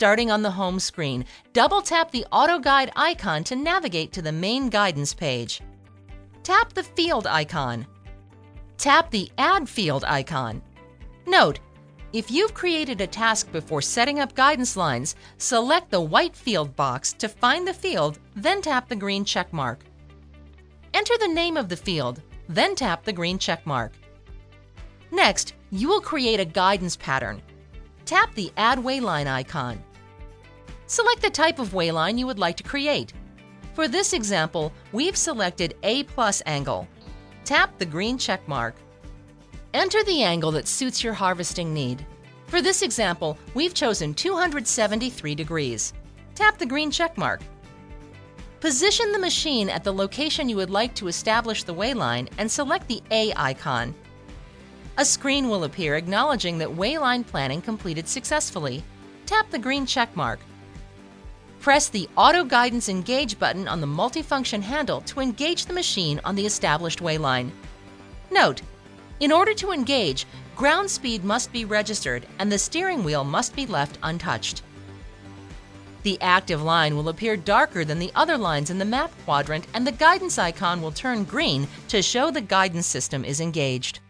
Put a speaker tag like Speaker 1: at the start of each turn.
Speaker 1: Starting on the home screen, double-tap the Auto Guide icon to navigate to the main guidance page. Tap the Field icon. Tap the Add Field icon. Note, if you've created a task before setting up guidance lines, select the white field box to find the field, then tap the green check mark. Enter the name of the field, then tap the green check mark. Next, you will create a guidance pattern. Tap the Add Wayline icon. Select the type of wayline you would like to create. For this example, we've selected A+ angle. Tap the green check mark. Enter the angle that suits your harvesting need. For this example, we've chosen 273 degrees. Tap the green check mark. Position the machine at the location you would like to establish the wayline and select the A icon. A screen will appear acknowledging that wayline planning completed successfully. Tap the green check mark. Press the Auto Guidance Engage button on the multifunction handle to engage the machine on the established wayline. Note, in order to engage, ground speed must be registered and the steering wheel must be left untouched. The active line will appear darker than the other lines in the map quadrant and the guidance icon will turn green to show the guidance system is engaged.